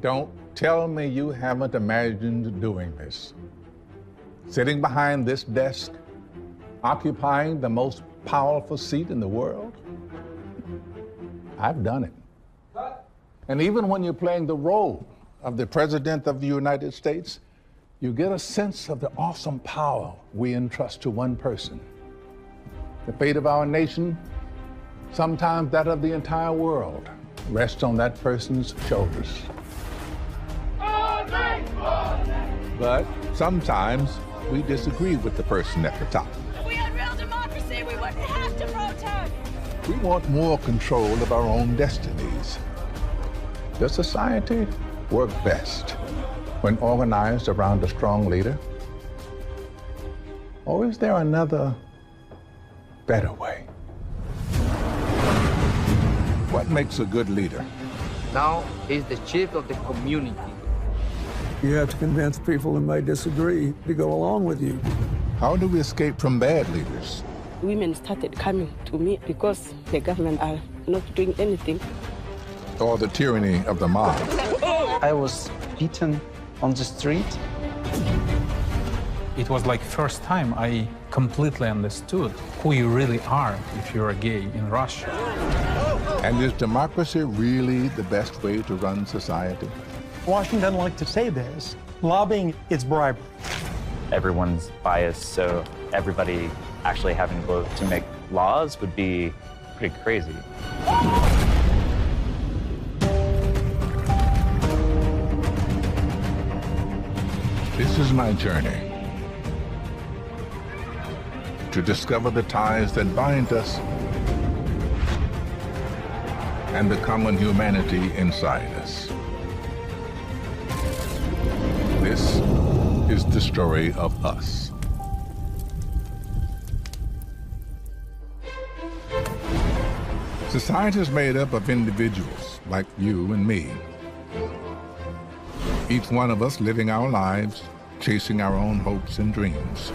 Don't tell me you haven't imagined doing this. Sitting behind this desk, occupying the most powerful seat in the world. I've done it. And even when you're playing the role of the President of the United States, you get a sense of the awesome power we entrust to one person. The fate of our nation, sometimes that of the entire world, rests on that person's shoulders. But sometimes we disagree with the person at the top. If we had real democracy, we wouldn't have to protest. We want more control of our own destinies. Does society work best when organized around a strong leader? Or is there another, better way? What makes a good leader? Now he's the chief of the community. You have to convince people who may disagree to go along with you. How do we escape from bad leaders? Women started coming to me because the government are not doing anything. Or the tyranny of the mob? I was beaten on the street. It was like first time I completely understood who you really are if you're a gay in Russia. And is democracy really the best way to run society? Washington doesn't like to say this. Lobbying is bribery. Everyone's biased, so everybody actually having to vote to make laws would be pretty crazy. This is my journey to discover the ties that bind us and the common humanity inside us. This is the story of us. Society is made up of individuals like you and me. Each one of us living our lives, chasing our own hopes and dreams.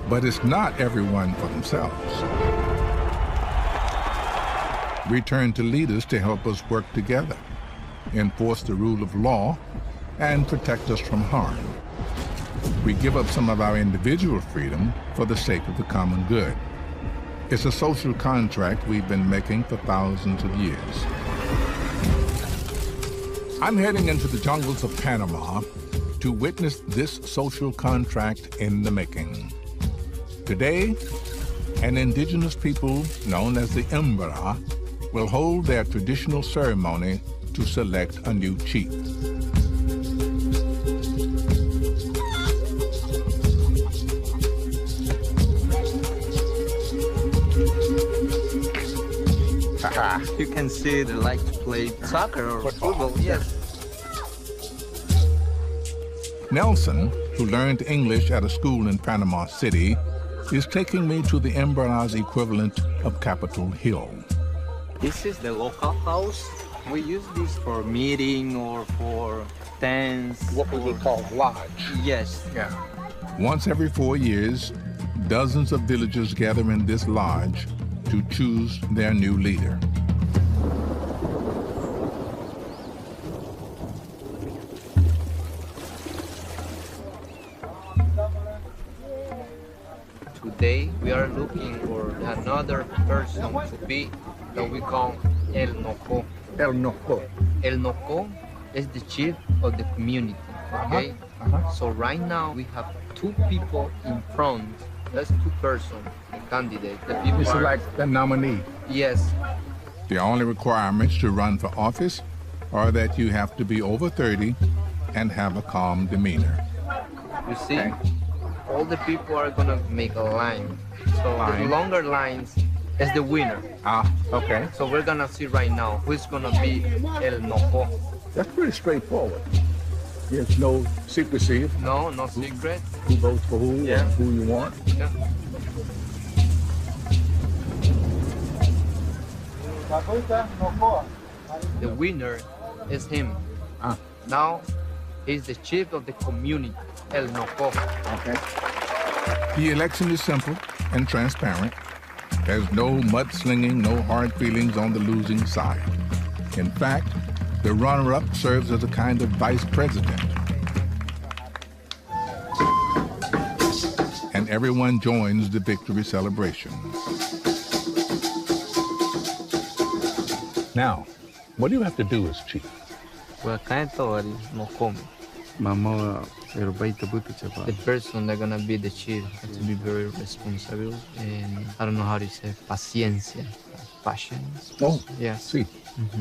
But it's not everyone for themselves. We turn to leaders to help us work together, enforce the rule of law, and protect us from harm. We give up some of our individual freedom for the sake of the common good. It's a social contract we've been making for thousands of years. I'm heading into the jungles of Panama to witness this social contract in the making. Today, an indigenous people known as the Embera will hold their traditional ceremony to select a new chief. You can see they like to play soccer or football, yes. Nelson, who learned English at a school in Panama City, is taking me to the Embera's equivalent of Capitol Hill. This is the local house. We use this for meeting or for dance. What we would call a lodge. Yes. Yeah. Once every 4 years, dozens of villagers gather in this lodge to choose their new leader. Today we are looking for another person to be that we call El Noco. El Noco. El Noco is the chief of the community, okay? So right now we have two people in front. That's two persons, the candidate. The people It's are, like the nominee. yes. The only requirements to run for office are that you have to be over 30 and have a calm demeanor. You see, all the people are gonna make a line. So the longer lines is the winner. Ah, okay. So we're gonna see right now who's gonna be El Noco. That's pretty straightforward. There's no secrecy. No, no secret. Who votes for who, Yeah. and who you want. Yeah. The winner is him. Ah. Now he's the chief of the community, El Noco. Okay. The election is simple and transparent. There's no mudslinging, no hard feelings on the losing side. In fact, The runner-up serves as a kind of vice president. And everyone joins the victory celebration. Now, what do you have to do as chief? The person that's gonna be the chief has to be very responsible, and I don't know how to say paciencia, patience. Oh, yeah, see,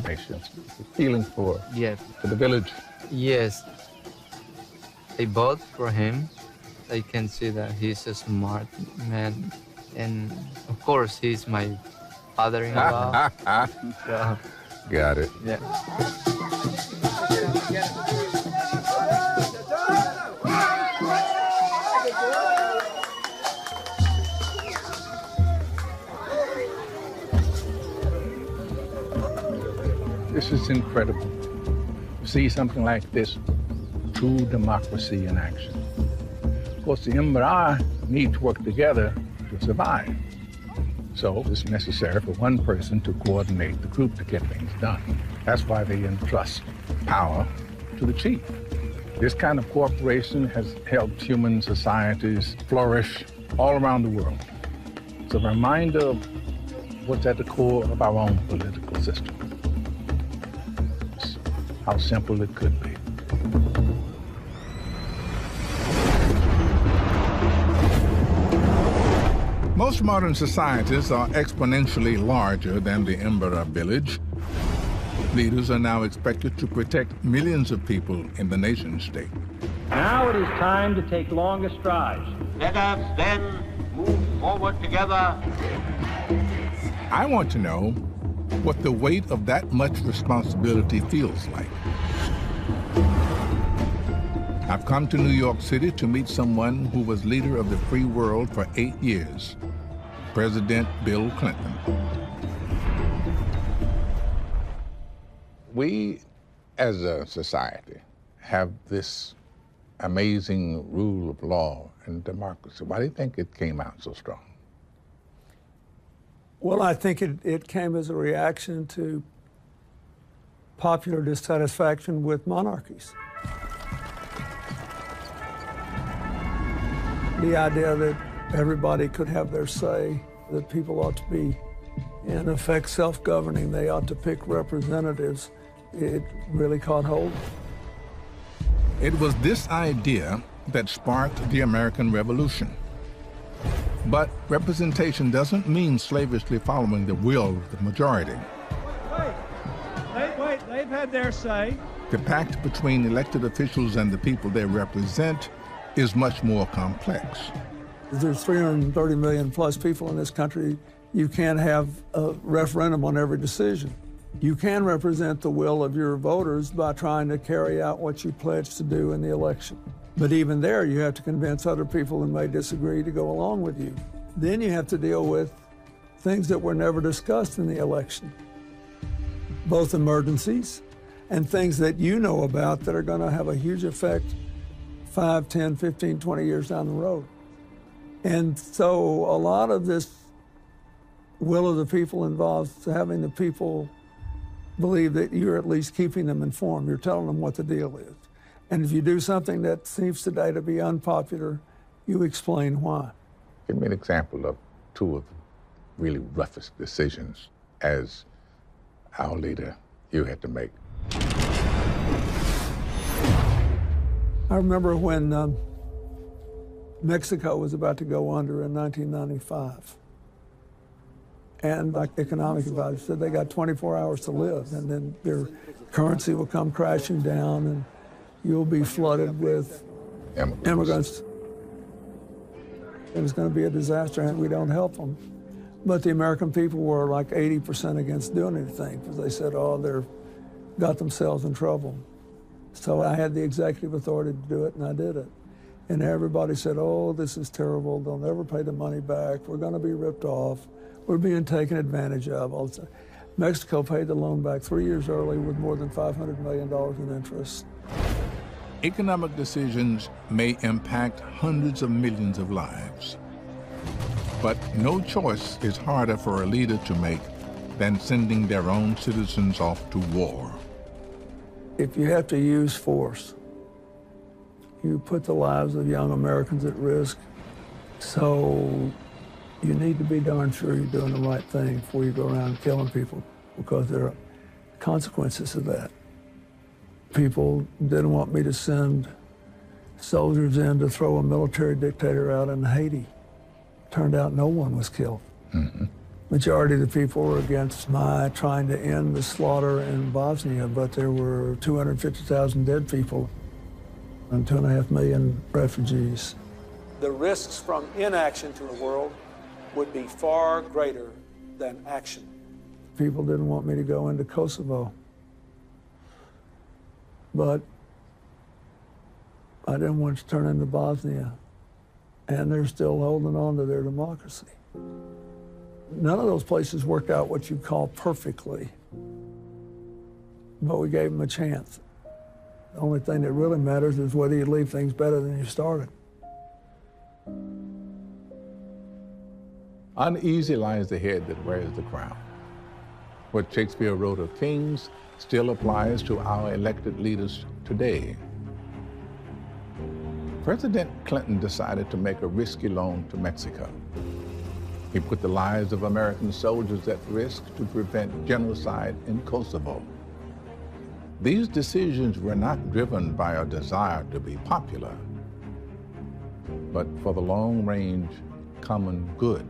patience, feeling for the village. Yes, I vote for him. I can see that he's a smart man, and of course he's my father-in-law. So, got it. Yeah. This is incredible. To see something like this, true democracy in action. Of course, the Emperor need to work together to survive. So it's necessary for one person to coordinate the group to get things done. That's why they entrust power to the chief. This kind of cooperation has helped human societies flourish all around the world. It's a reminder of what's at the core of our own political system. It's how simple it could be. Most modern societies are exponentially larger than the Emperor village. Leaders are now expected to protect millions of people in the nation-state. Now it is time to take longer strides. Let us then move forward together. I want to know what the weight of that much responsibility feels like. I've come to New York City to meet someone who was leader of the free world for 8 years, President Bill Clinton. We, as a society, have this amazing rule of law and democracy. Why do you think it came out so strong? Well, I think it came as a reaction to popular dissatisfaction with monarchies. The idea that everybody could have their say, that people ought to be, in effect, self-governing, they ought to pick representatives, it really caught hold. It was this idea that sparked the American Revolution. But representation doesn't mean slavishly following the will of the majority. Wait, they've had their say. The pact between elected officials and the people they represent is much more complex. There's 330 million plus people in this country. You can't have a referendum on every decision. You can represent the will of your voters by trying to carry out what you pledged to do in the election. But even there, you have to convince other people who may disagree to go along with you. Then you have to deal with things that were never discussed in the election, both emergencies and things that you know about that are going to have a huge effect 5, 10, 15, 20 years down the road. And so a lot of this will of the people involves having the people believe that you're at least keeping them informed. You're telling them what the deal is. And if you do something that seems today to be unpopular, you explain why. Give me an example of two of the really roughest decisions as our leader you had to make. I remember when Mexico was about to go under in 1995. And like economic advisors said, they got 24 hours to live, and then their currency will come crashing down, and you'll be flooded with immigrants. It was going to be a disaster, and we don't help them. But the American people were like 80% against doing anything, because they said, oh, they've got themselves in trouble. So I had the executive authority to do it, and I did it. And everybody said, oh, this is terrible. They'll never pay the money back. We're going to be ripped off. We're being taken advantage of. Also, Mexico paid the loan back 3 years early with more than $500 million in interest. Economic decisions may impact hundreds of millions of lives. But no choice is harder for a leader to make than sending their own citizens off to war. If you have to use force, you put the lives of young Americans at risk. So you need to be darn sure you're doing the right thing before you go around killing people, because there are consequences of that. People didn't want me to send soldiers in to throw a military dictator out in Haiti. Turned out no one was killed. Mm-hmm. Majority of the people were against my trying to end the slaughter in Bosnia, but there were 250,000 dead people and 2.5 million refugees. The risks from inaction to the world would be far greater than action. People didn't want me to go into Kosovo, but I didn't want to turn into Bosnia, and they're still holding on to their democracy. None of those places worked out what you'd call perfectly, but we gave them a chance. The only thing that really matters is whether you leave things better than you started. Uneasy lies the head that wears the crown. What Shakespeare wrote of kings still applies to our elected leaders today. President Clinton decided to make a risky loan to Mexico. He put the lives of American soldiers at risk to prevent genocide in Kosovo. These decisions were not driven by a desire to be popular, but for the long-range common good.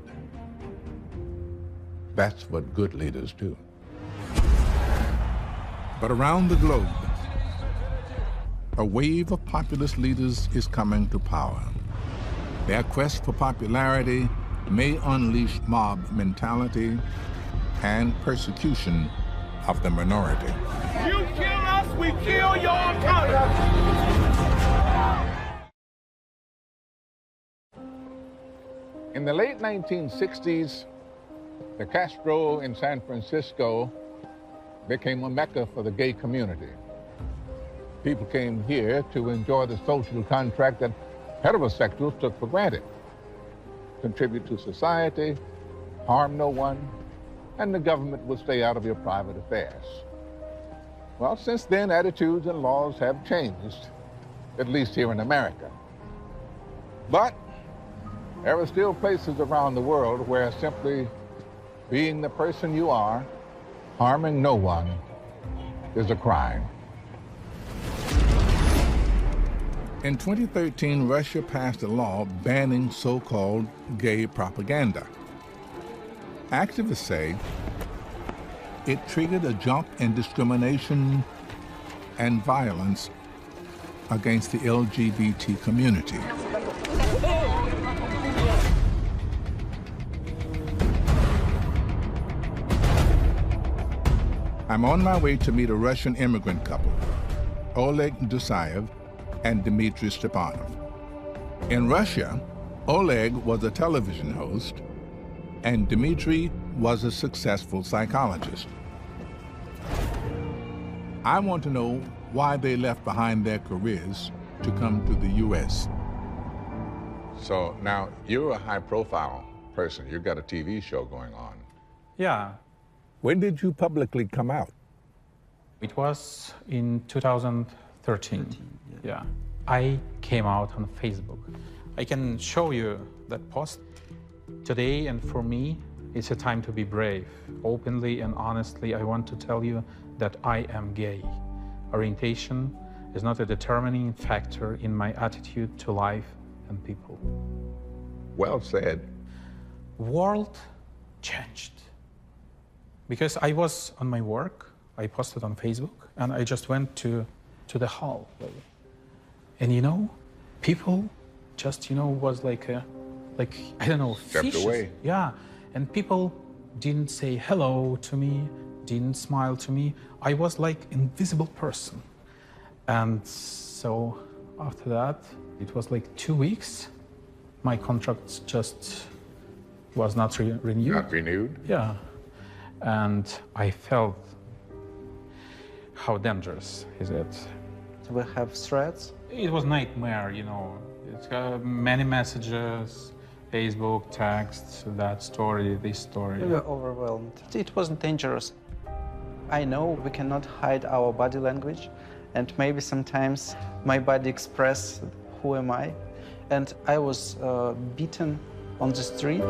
That's what good leaders do. But around the globe, a wave of populist leaders is coming to power. Their quest for popularity may unleash mob mentality and persecution of the minority. You kill us, we kill your country. In the late 1960s, the Castro in San Francisco became a mecca for the gay community. People came here to enjoy the social contract that heterosexuals took for granted. Contribute to society, harm no one, and the government would stay out of your private affairs. Well, since then, attitudes and laws have changed, at least here in America. But there are still places around the world where simply being the person you are, harming no one, is a crime. In 2013, Russia passed a law banning so-called gay propaganda. Activists say it triggered a jump in discrimination and violence against the LGBT community. I'm on my way to meet a Russian immigrant couple, Oleg Dusayev and Dmitry Stepanov. In Russia, Oleg was a television host and Dmitry was a successful psychologist. I want to know why they left behind their careers to come to the U.S. So now you're a high-profile person. You've got a TV show going on. Yeah. When did you publicly come out? It was in 2013. Yeah. I came out on Facebook. I can show you that post. Today, and for me, it's a time to be brave. Openly and honestly, I want to tell you that I am gay. Orientation is not a determining factor in my attitude to life and people. Well said. World changed. Because I was on my work, I posted on Facebook, and I just went to the hall. And you know, people just, you know, was like, I don't know, stepped fishes. away. Yeah, and people didn't say hello to me, didn't smile to me. I was like invisible person. And so after that, it was like 2 weeks. My contract just was not renewed. Not renewed? Yeah. And I felt how dangerous is it. Do we have threats? It was nightmare, you know. It's many messages, Facebook, texts, that story, this story. We were overwhelmed. It wasn't dangerous. I know we cannot hide our body language, and maybe sometimes my body express who am I. And I was beaten on the street.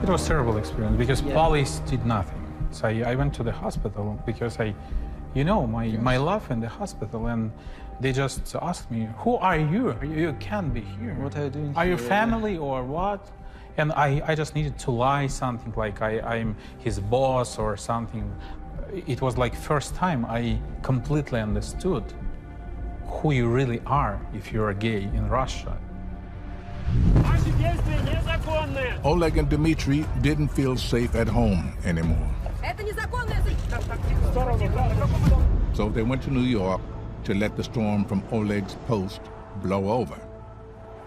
It was a terrible experience because police did nothing. So I went to the hospital because my love in the hospital, and they just asked me, who are you? You can't be here. What are you doing Are you here? family or what? And I just needed to lie something like I'm his boss or something. It was like first time I completely understood who you really are if you're gay in Russia. Oleg and Dmitry didn't feel safe at home anymore. So they went to New York to let the storm from Oleg's post blow over.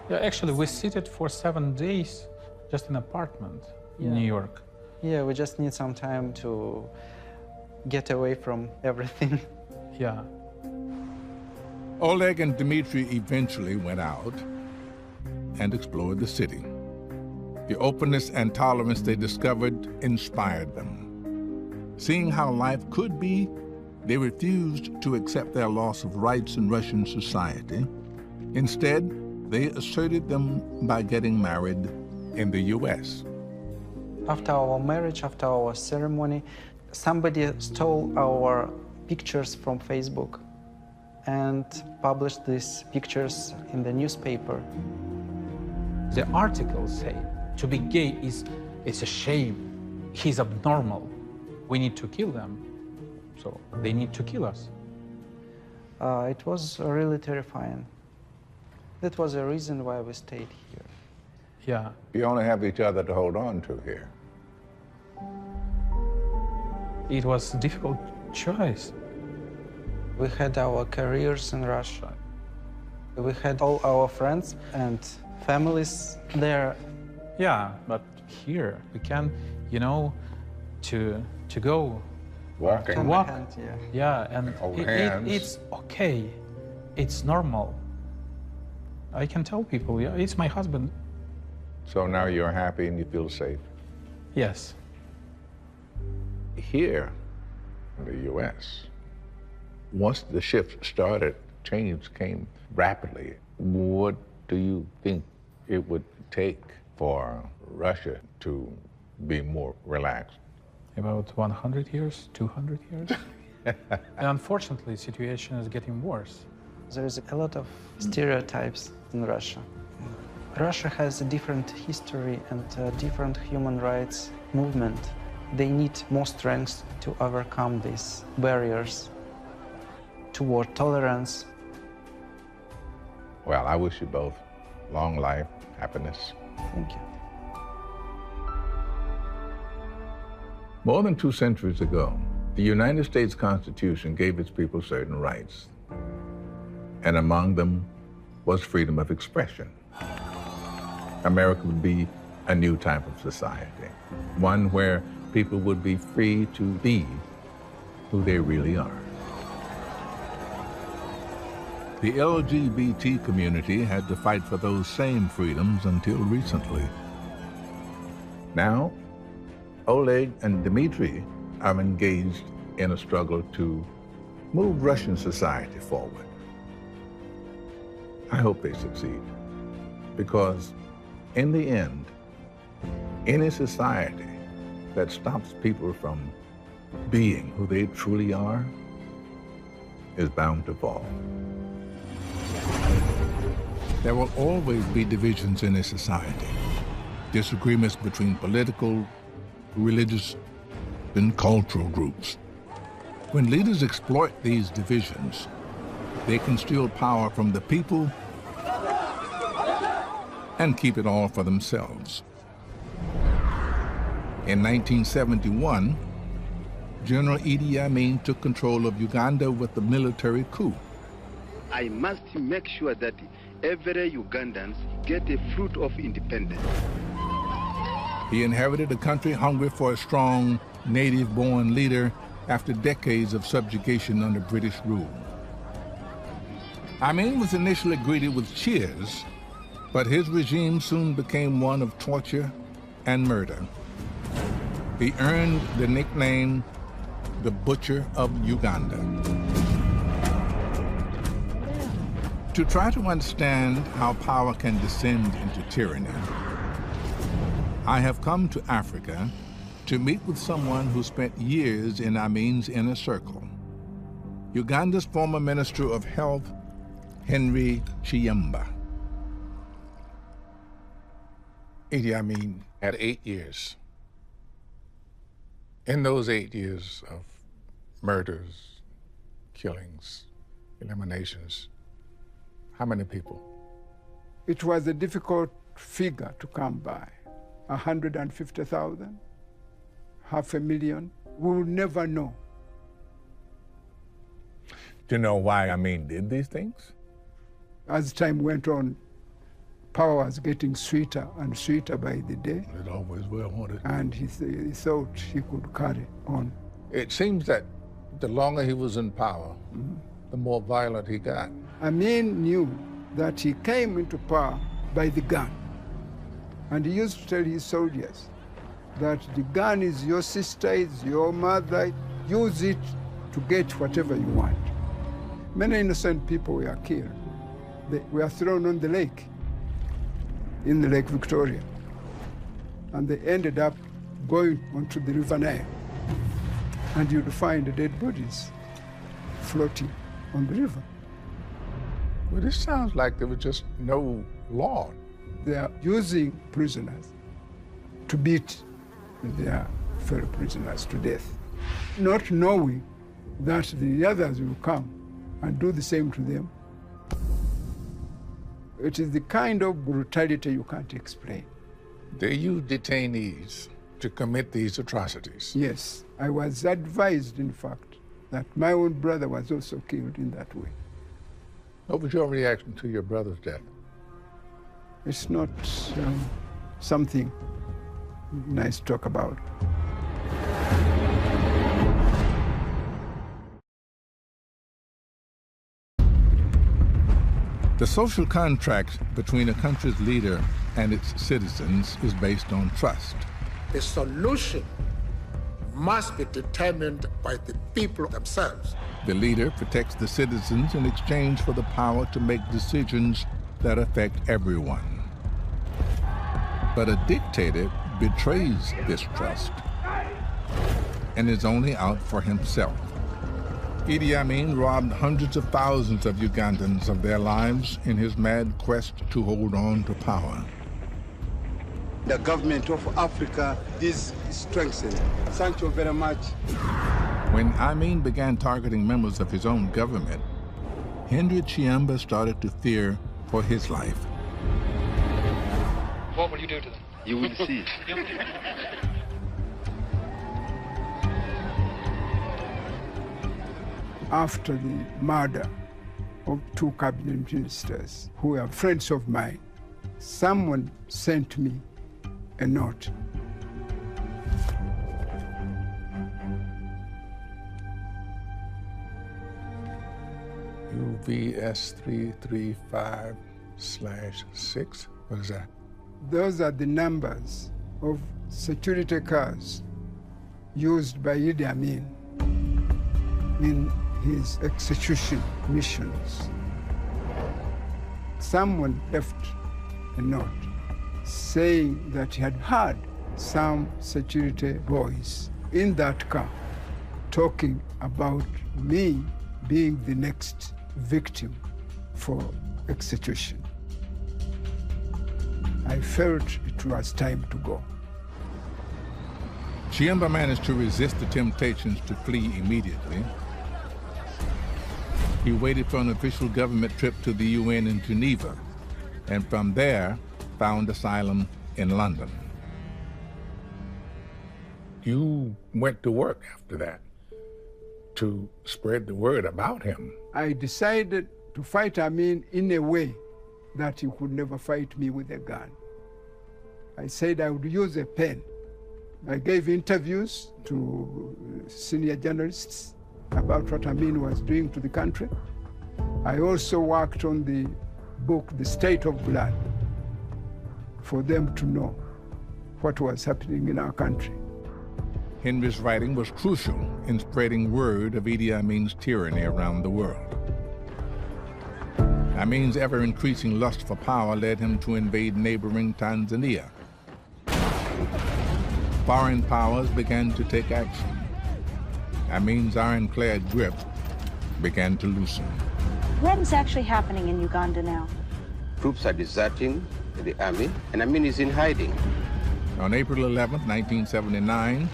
Yeah, actually, we seated for 7 days just in an apartment in New York. Yeah, we just need some time to get away from everything. Yeah. Oleg and Dmitry eventually went out and explored the city. The openness and tolerance they discovered inspired them. Seeing how life could be, they refused to accept their loss of rights in Russian society. Instead, they asserted them by getting married in the U.S. After our marriage, after our ceremony, somebody stole our pictures from Facebook and published these pictures in the newspaper. The articles say to be gay is a shame. He's abnormal. We need to kill them. So they need to kill us. It was really terrifying. That was the reason why we stayed here. Yeah. You only have each other to hold on to here. It was a difficult choice. We had our careers in Russia. We had all our friends and families there. Yeah, but here we can, to go. Walking. To walk. Hand, yeah. Yeah, and it's okay. It's normal. I can tell people, yeah, it's my husband. So now you're happy and you feel safe. Yes. Here in the U.S., once the shift started, change came rapidly. What do you think it would take for Russia to be more relaxed? About 100 years, 200 years. And unfortunately, the situation is getting worse. There is a lot of stereotypes in Russia. Russia has a different history and a different human rights movement. They need more strength to overcome these barriers toward tolerance. Well, I wish you both long life, happiness. Thank you. More than 2 centuries ago, the United States Constitution gave its people certain rights. And among them was freedom of expression. America would be a new type of society, one where people would be free to be who they really are. The LGBT community had to fight for those same freedoms until recently. Now, Oleg and Dmitry are engaged in a struggle to move Russian society forward. I hope they succeed, because in the end, any society that stops people from being who they truly are is bound to fall. There will always be divisions in a society, disagreements between political, religious, and cultural groups. When leaders exploit these divisions, they can steal power from the people and keep it all for themselves. In 1971, General Idi Amin took control of Uganda with a military coup. I must make sure that every Ugandans get a fruit of independence. He inherited a country hungry for a strong, native-born leader after decades of subjugation under British rule. Amin was initially greeted with cheers, but his regime soon became one of torture and murder. He earned the nickname the Butcher of Uganda. To try to understand how power can descend into tyranny, I have come to Africa to meet with someone who spent years in Amin's inner circle, Uganda's former Minister of Health, Henry Chiemba. Idi Amin had 8 years. In those 8 years of murders, killings, eliminations, how many people? It was a difficult figure to come by. 150,000, 500,000, we will never know. Do you know why Amin did these things? As time went on, power was getting sweeter and sweeter by the day. It always will, won't it? And he thought he could carry on. It seems that the longer he was in power, the more violent he got. Amin knew that he came into power by the gun. And he used to tell his soldiers that the gun is your sister, it's your mother, use it to get whatever you want. Many innocent people were killed. They were thrown on the lake, in the Lake Victoria. And they ended up going onto the River Nile. And you'd find the dead bodies floating on the river. Well, this sounds like there was just no law. They are using prisoners to beat their fellow prisoners to death, not knowing that the others will come and do the same to them. It is the kind of brutality you can't explain. They use detainees to commit these atrocities. Yes, I was advised, in fact, that my own brother was also killed in that way. What was your reaction to your brother's death? It's not something nice to talk about. The social contract between a country's leader and its citizens is based on trust. The solution must be determined by the people themselves. The leader protects the citizens in exchange for the power to make decisions that affect everyone. But a dictator betrays this trust and is only out for himself. Idi Amin robbed hundreds of thousands of Ugandans of their lives in his mad quest to hold on to power. The government of Africa is strengthened. Thank you very much. When Amin began targeting members of his own government, Henry Chiemba started to fear for his life. What will you do to them? You will see. After the murder of 2 cabinet ministers who were friends of mine, someone sent me a note. UVS 335/6. What is that? Those are the numbers of security cars used by Idi Amin in his execution missions. Someone left a note saying that he had heard some security boys in that car talking about me being the next victim for execution. I felt it was time to go. Chiemba managed to resist the temptations to flee immediately. He waited for an official government trip to the UN in Geneva, and from there found asylum in London. You went to work after that to spread the word about him. I decided to fight Amin in a way that he could never fight me with a gun. I said I would use a pen. I gave interviews to senior journalists about what Amin was doing to the country. I also worked on the book, The State of Blood, for them to know what was happening in our country. Henry's writing was crucial in spreading word of Idi Amin's tyranny around the world. Amin's ever-increasing lust for power led him to invade neighboring Tanzania. Foreign powers began to take action. Amin's ironclad grip began to loosen. What is actually happening in Uganda now? Troops are deserting the army, and Amin is in hiding. On April 11, 1979,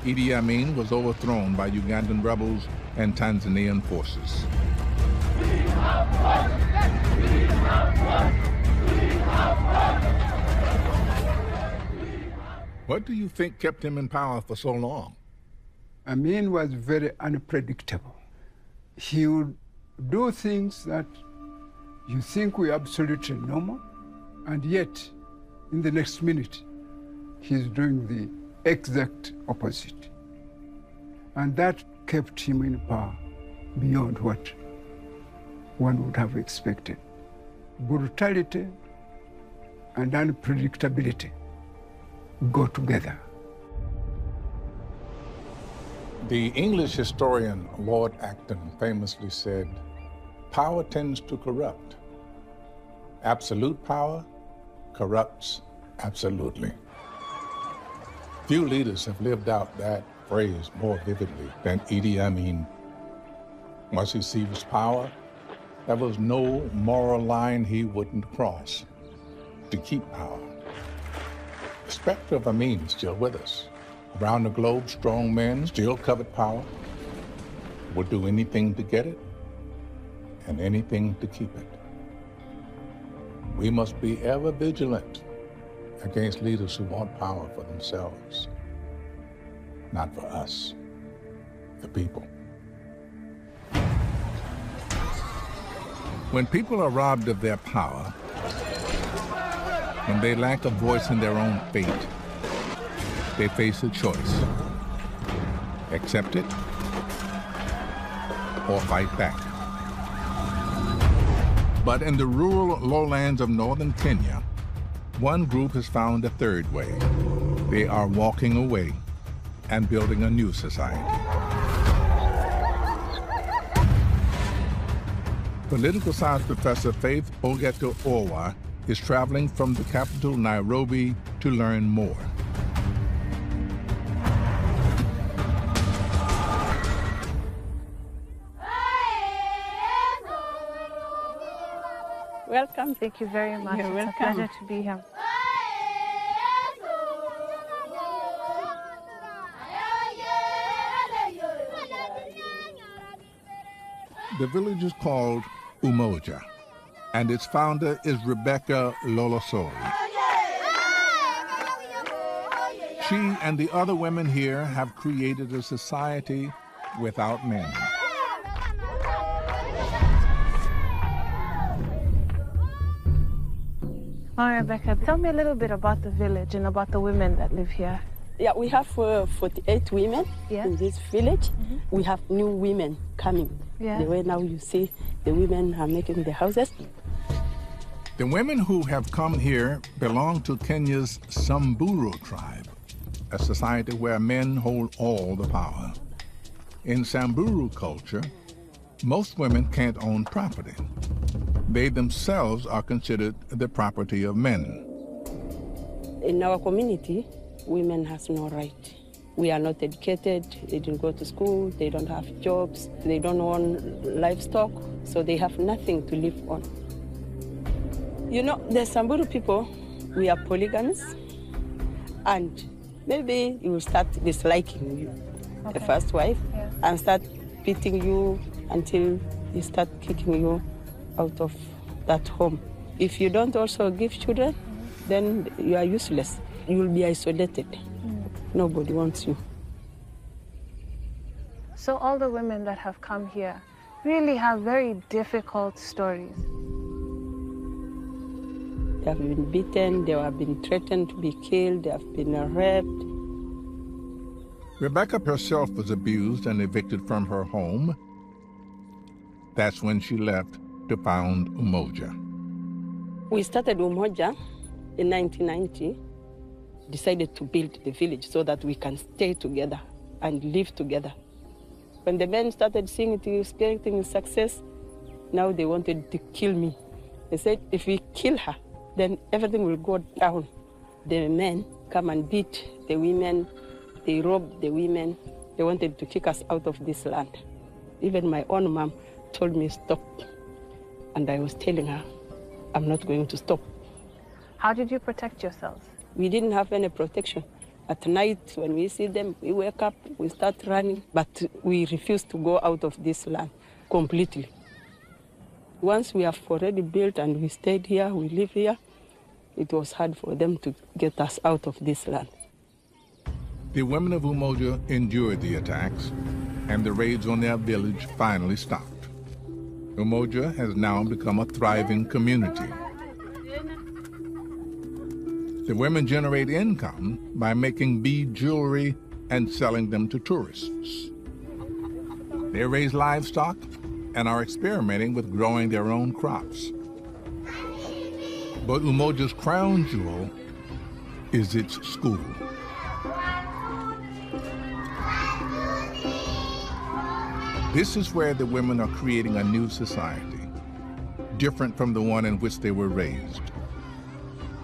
Idi Amin was overthrown by Ugandan rebels and Tanzanian forces. What do you think kept him in power for so long? Amin was very unpredictable. He would do things that you think were absolutely normal, and yet, in the next minute, he's doing the exact opposite. And that kept him in power beyond what one would have expected. Brutality and unpredictability go together. The English historian Lord Acton famously said, "Power tends to corrupt. Absolute power corrupts absolutely." Few leaders have lived out that phrase more vividly than Idi Amin. Once he seized power, there was no moral line he wouldn't cross to keep power. The specter of Amin is still with us. Around the globe, strong men still covet power, would do anything to get it and anything to keep it. We must be ever vigilant against leaders who want power for themselves, not for us, the people. When people are robbed of their power, when they lack a voice in their own fate, they face a choice: accept it or fight back. But in the rural lowlands of northern Kenya, one group has found a third way. They are walking away and building a new society. Political science professor Faith Ogeto Orwa is traveling from the capital, Nairobi, to learn more. Welcome. Thank you very much. You're It's welcome. a pleasure to be here. The village is called Umoja, and its founder is Rebecca Lolosoli. She and the other women here have created a society without men. Hi, Rebecca. Tell me a little bit about the village and about the women that live here. Yeah, we have 48 women in this village. We have new women coming. Yeah. The way now you see the women are making the houses. The women who have come here belong to Kenya's Samburu tribe, a society where men hold all the power. In Samburu culture, most women can't own property. They themselves are considered the property of men. In our community, women has no right. We are not educated, they didn't go to school, they don't have jobs, they don't own livestock, so they have nothing to live on. You know, the Samburu people, we are polygamous, and maybe you will start disliking you, the first wife, and start beating you until they start kicking you out of that home. If you don't also give children, then you are useless. You will be isolated. Nobody wants you. So all the women that have come here really have very difficult stories. They have been beaten, they have been threatened to be killed, they have been raped. Rebecca herself was abused and evicted from her home. That's when she left to found Umoja. We started Umoja in 1990. decided to build the village so that we can stay together and live together. When the men started seeing it, experiencing success, now they wanted to kill me. They said, if we kill her, then everything will go down. The men come and beat the women, they rob the women. They wanted to kick us out of this land. Even my own mom told me stop. And I was telling her, I'm not going to stop. How did you protect yourselves? We didn't have any protection. At night, when we see them, we wake up, we start running, but we refuse to go out of this land completely. Once we have already built and we stayed here, we live here, it was hard for them to get us out of this land. The women of Umoja endured the attacks, and the raids on their village finally stopped. Umoja has now become a thriving community. The women generate income by making bead jewelry and selling them to tourists. They raise livestock and are experimenting with growing their own crops. But Umoja's crown jewel is its school. This is where the women are creating a new society, different from the one in which they were raised.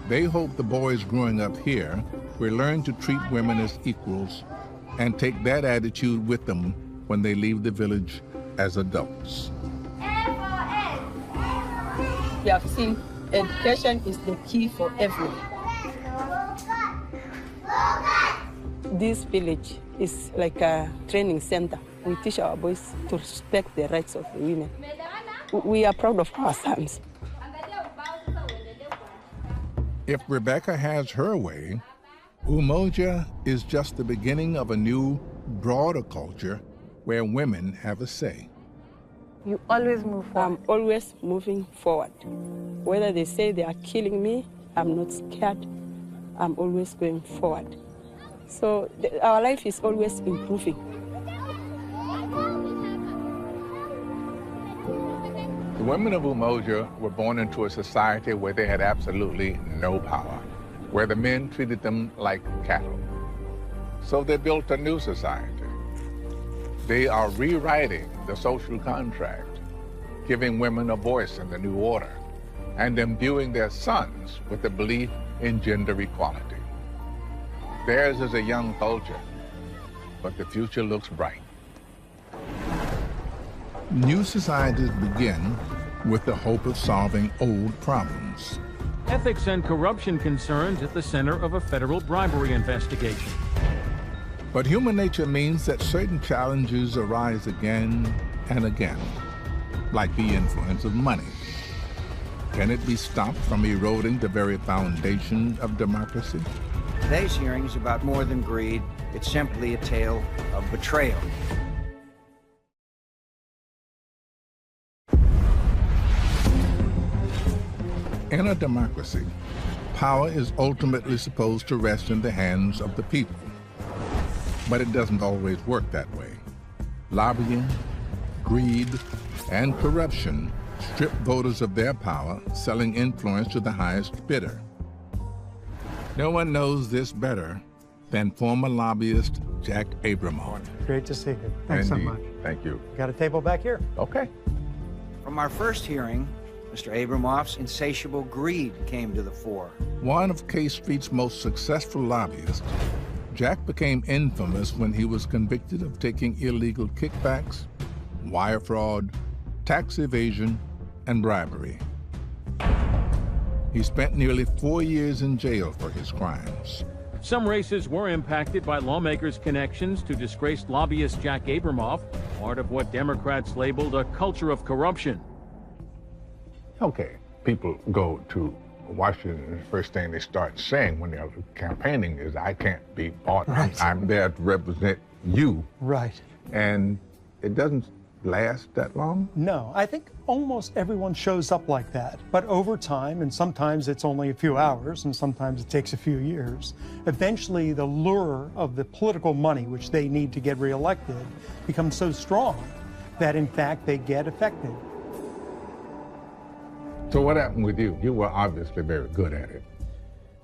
They hope the boys growing up here will learn to treat women as equals and take that attitude with them when they leave the village as adults. We have seen education is the key for everyone. This village is like a training center. We teach our boys to respect the rights of the women. We are proud of our sons. If Rebecca has her way, Umoja is just the beginning of a new, broader culture where women have a say. You always move forward. I'm always moving forward. Whether they say they are killing me, I'm not scared. I'm always going forward. So our life is always improving. The women of Umoja were born into a society where they had absolutely no power, where the men treated them like cattle. So they built a new society. They are rewriting the social contract, giving women a voice in the new order, and imbuing their sons with the belief in gender equality. Theirs is a young culture, but the future looks bright. New societies begin with the hope of solving old problems. Ethics and corruption concerns at the center of a federal bribery investigation. But human nature means that certain challenges arise again and again, like the influence of money. Can it be stopped from eroding the very foundation of democracy? Today's hearing is about more than greed. It's simply a tale of betrayal. In a democracy, power is ultimately supposed to rest in the hands of the people. But it doesn't always work that way. Lobbying, greed, and corruption strip voters of their power, selling influence to the highest bidder. No one knows this better than former lobbyist Jack Abramoff. Great to see you. Thanks so much. Thank you. Got a table back here. Okay. From our first hearing, Mr. Abramoff's insatiable greed came to the fore. One of K Street's most successful lobbyists, Jack became infamous when he was convicted of taking illegal kickbacks, wire fraud, tax evasion, and bribery. He spent nearly 4 years in jail for his crimes. Some races were impacted by lawmakers' connections to disgraced lobbyist Jack Abramoff, part of what Democrats labeled a culture of corruption. Okay, people go to Washington, the first thing they start saying when they're campaigning is, I can't be bought. Right. I'm there to represent you. Right. And it doesn't last that long? No, I think almost everyone shows up like that. But over time, and sometimes it's only a few hours, and sometimes it takes a few years, eventually the lure of the political money, which they need to get reelected, becomes so strong that, in fact, they get affected. So what happened with you? You were obviously very good at it.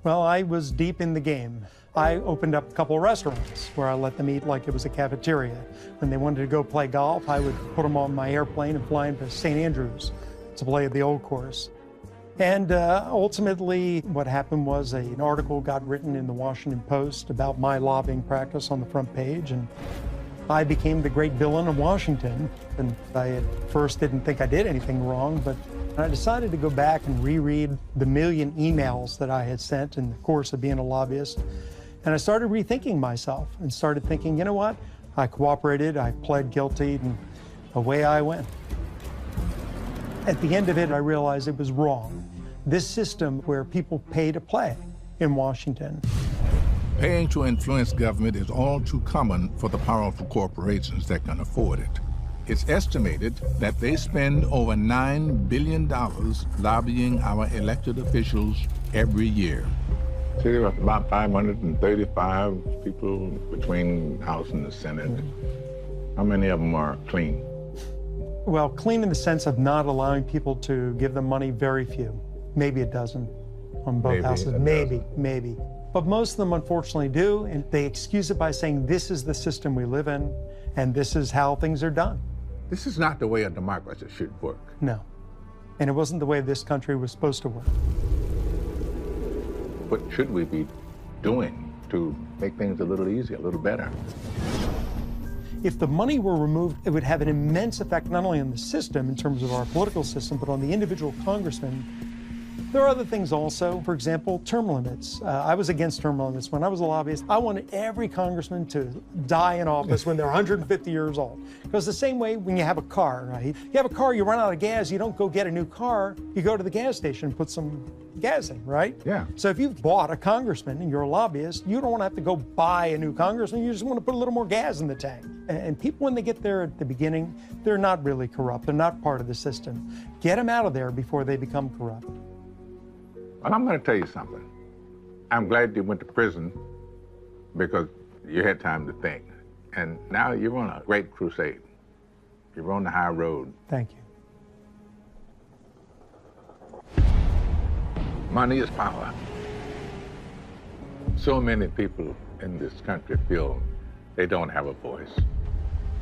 Well, I was deep in the game. I opened up a couple of restaurants where I let them eat like it was a cafeteria. When they wanted to go play golf, I would put them on my airplane and fly into St. Andrews to play at the old course. And ultimately, what happened was an article got written in the Washington Post about my lobbying practice on the front page, and I became the great villain of Washington. And I at first didn't think I did anything wrong, but I decided to go back and reread the million emails that I had sent in the course of being a lobbyist. And I started rethinking myself and started thinking, you know what? I cooperated, I pled guilty, and away I went. At the end of it, I realized it was wrong. This system where people pay to play in Washington. Paying to influence government is all too common for the powerful corporations that can afford it. It's estimated that they spend over $9 billion lobbying our elected officials every year. See, there are about 535 people between House and the Senate. How many of them are clean? Well, clean in the sense of not allowing people to give them money, very few. Maybe a dozen on both houses. Maybe. But most of them unfortunately do, and they excuse it by saying this is the system we live in, and this is how things are done. This is not the way a democracy should work. No. And it wasn't the way this country was supposed to work. What should we be doing to make things a little easier, a little better? If the money were removed, it would have an immense effect not only on the system in terms of our political system, but on the individual congressman. There are other things also. For example, term limits. I was against term limits when I was a lobbyist. I wanted every congressman to die in office when they're 150 years old. Because the same way when you have a car, right? You have a car, you run out of gas, you don't go get a new car, you go to the gas station and put some gas in, right? Yeah. So if you've bought a congressman and you're a lobbyist, you don't want to have to go buy a new congressman, you just want to put a little more gas in the tank. And people, when they get there at the beginning, they're not really corrupt. They're not part of the system. Get them out of there before they become corrupt. Well, I'm going to tell you something. I'm glad you went to prison because you had time to think. And now you're on a great crusade. You're on the high road. Thank you. Money is power. So many people in this country feel they don't have a voice,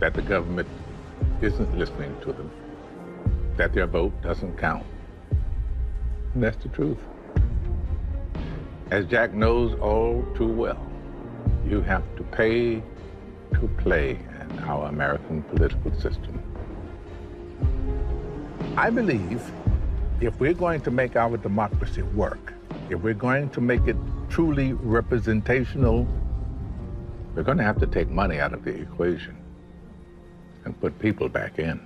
that the government isn't listening to them, that their vote doesn't count. And that's the truth. As Jack knows all too well, you have to pay to play in our American political system. I believe if we're going to make our democracy work, if we're going to make it truly representational, we're going to have to take money out of the equation and put people back in.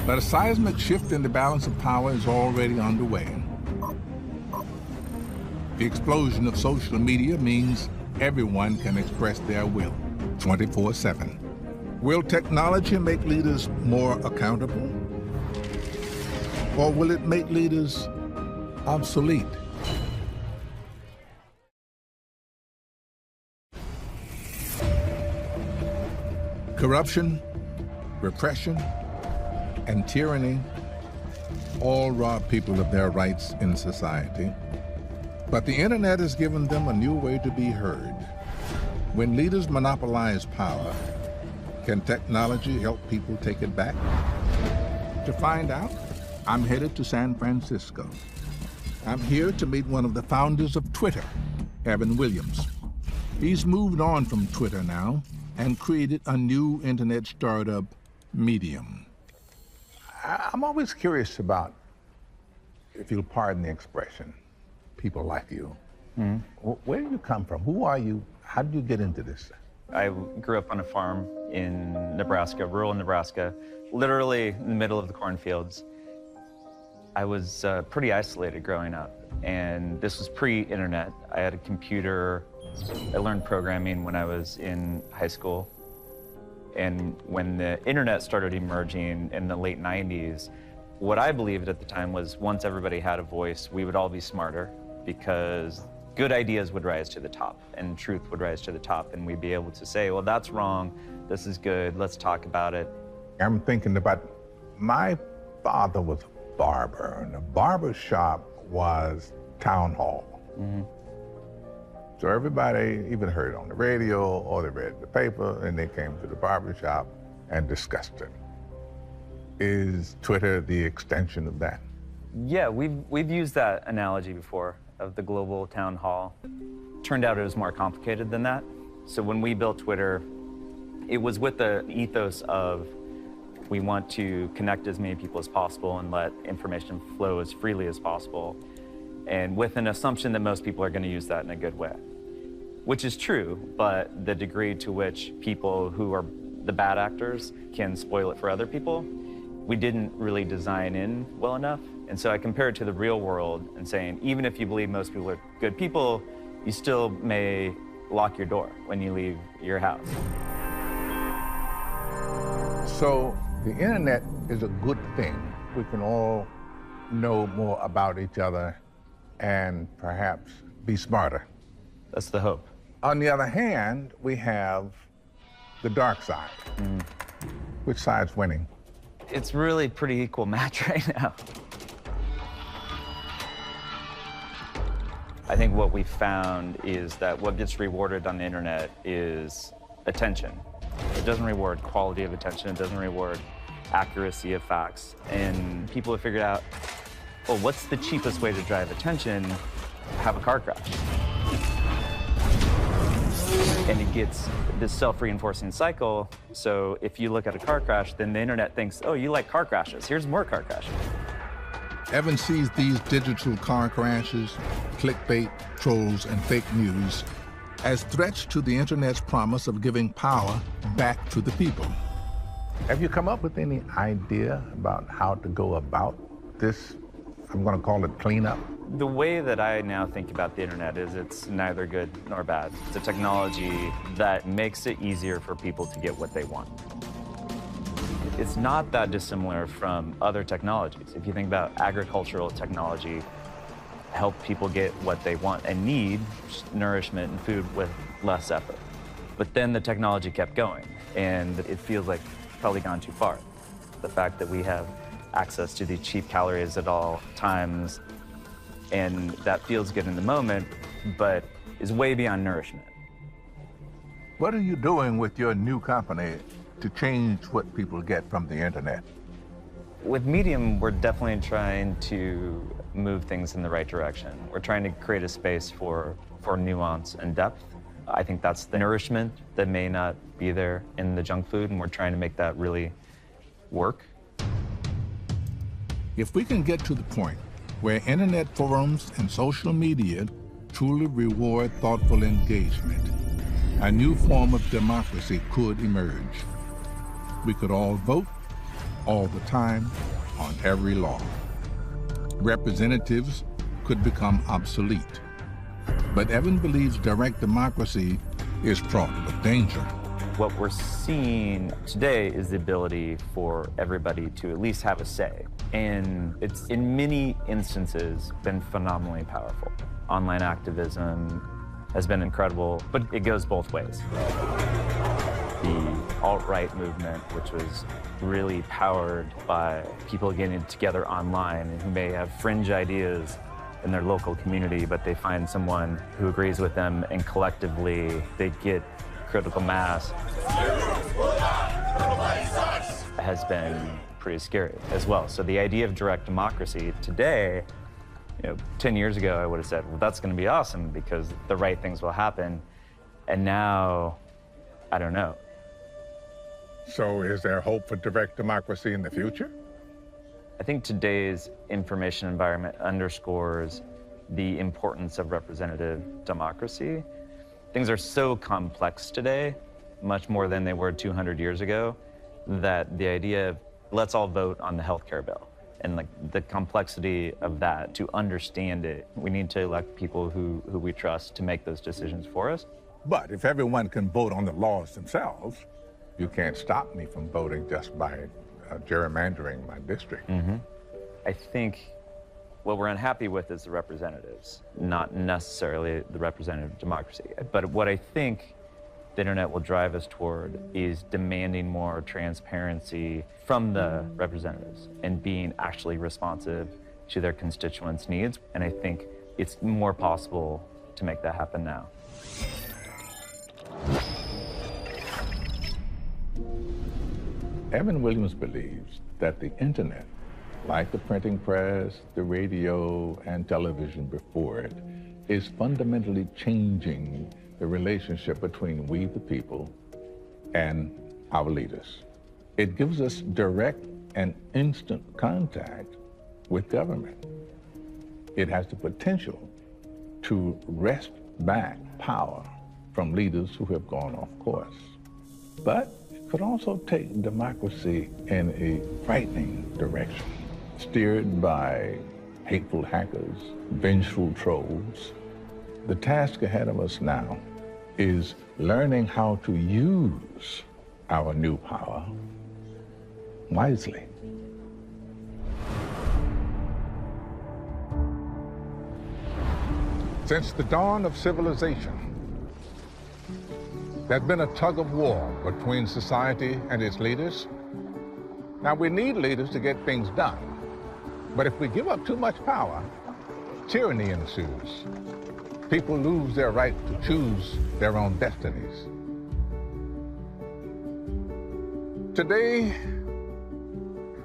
But a seismic shift in the balance of power is already underway. The explosion of social media means everyone can express their will 24/7. Will technology make leaders more accountable? Or will it make leaders obsolete? Corruption, repression, and tyranny all rob people of their rights in society. But the internet has given them a new way to be heard. When leaders monopolize power, can technology help people take it back? To find out, I'm headed to San Francisco. I'm here to meet one of the founders of Twitter, Evan Williams. He's moved on from Twitter now and created a new internet startup, Medium. I'm always curious about, if you'll pardon the expression, people like you. Mm-hmm. Where do you come from? Who are you? How did you get into this? I grew up on a farm in Nebraska, rural Nebraska, literally in the middle of the cornfields. I was pretty isolated growing up, and this was pre-internet. I had a computer. I learned programming when I was in high school. And when the internet started emerging in the late 90s, what I believed at the time was once everybody had a voice, we would all be smarter because good ideas would rise to the top and truth would rise to the top, and we'd be able to say, well, that's wrong, this is good, let's talk about it. I'm thinking about, my father was barber, and a barber shop was town hall. So everybody even heard it on the radio or they read the paper and they came to the barber shop and discussed it. Is Twitter the extension of that? Yeah, we've used that analogy before of the global town hall. Turned out it was more complicated than that. So when we built Twitter, it was with the ethos of we want to connect as many people as possible and let information flow as freely as possible, and with an assumption that most people are going to use that in a good way, which is true, but the degree to which people who are the bad actors can spoil it for other people, we didn't really design in well enough. And so I compare it to the real world and saying, even if you believe most people are good people, you still may lock your door when you leave your house. So the internet is a good thing. We can all know more about each other and perhaps be smarter. That's the hope. On the other hand, we have the dark side. Which side's winning? It's really pretty equal match right now. I think what we found is that what gets rewarded on the internet is attention. It doesn't reward quality of attention. It doesn't reward accuracy of facts. And people have figured out, well, what's the cheapest way to drive attention? Have a car crash. And it gets this self-reinforcing cycle. So if you look at a car crash, then the internet thinks, oh, you like car crashes. Here's more car crashes. Evan sees these digital car crashes, clickbait, trolls, and fake news as threats to the internet's promise of giving power back to the people. Have you come up with any idea about how to go about this, I'm going to call it cleanup? The way that I now think about the internet is it's neither good nor bad. It's a technology that makes it easier for people to get what they want. It's not that dissimilar from other technologies. If you think about agricultural technology, help people get what they want and need, nourishment and food with less effort. But then the technology kept going, and it feels like it's probably gone too far. The fact that we have access to these cheap calories at all times, and that feels good in the moment, but is way beyond nourishment. What are you doing with your new company to change what people get from the internet? With Medium, we're definitely trying to move things in the right direction. We're trying to create a space for nuance and depth. I think that's the nourishment that may not be there in the junk food, and we're trying to make that really work. If we can get to the point where internet forums and social media truly reward thoughtful engagement, a new form of democracy could emerge. We could all vote all the time on every law. Representatives could become obsolete. But Evan believes direct democracy is fraught with danger. What we're seeing today is the ability for everybody to at least have a say. And it's, in many instances, been phenomenally powerful. Online activism has been incredible, but it goes both ways. The alt-right movement, which was really powered by people getting together online and who may have fringe ideas in their local community, but they find someone who agrees with them, and collectively they get critical mass, has been pretty scary as well. So the idea of direct democracy today, 10 years ago, I would have said, well, that's going to be awesome because the right things will happen. And now, I don't know. So is there hope for direct democracy in the future? I think today's information environment underscores the importance of representative democracy. Things are so complex today, much more than they were 200 years ago, that the idea of let's all vote on the healthcare bill, and the complexity of that, to understand it, we need to elect people who we trust to make those decisions for us. But if everyone can vote on the laws themselves, you can't stop me from voting just by gerrymandering my district. I think what we're unhappy with is the representatives, not necessarily the representative democracy. But what I think the internet will drive us toward is demanding more transparency from the representatives and being actually responsive to their constituents' needs. And I think it's more possible to make that happen now. Evan Williams believes that the internet, like the printing press, the radio, and television before it, is fundamentally changing the relationship between we, the people, and our leaders. It gives us direct and instant contact with government. It has the potential to wrest back power from leaders who have gone off course. But it could also take democracy in a frightening direction, steered by hateful hackers, vengeful trolls. The task ahead of us now is learning how to use our new power wisely. Since the dawn of civilization, there's been a tug of war between society and its leaders. Now, we need leaders to get things done. But if we give up too much power, tyranny ensues. People lose their right to choose their own destinies. Today,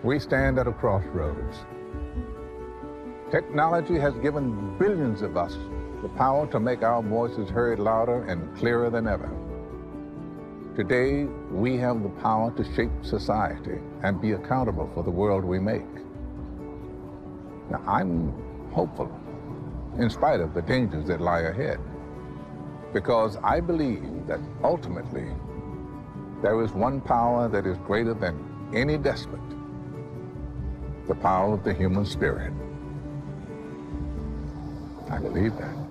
we stand at a crossroads. Technology has given billions of us the power to make our voices heard louder and clearer than ever. Today, we have the power to shape society and be accountable for the world we make. Now, I'm hopeful, in spite of the dangers that lie ahead, because I believe that ultimately, there is one power that is greater than any despot, the power of the human spirit. I believe that.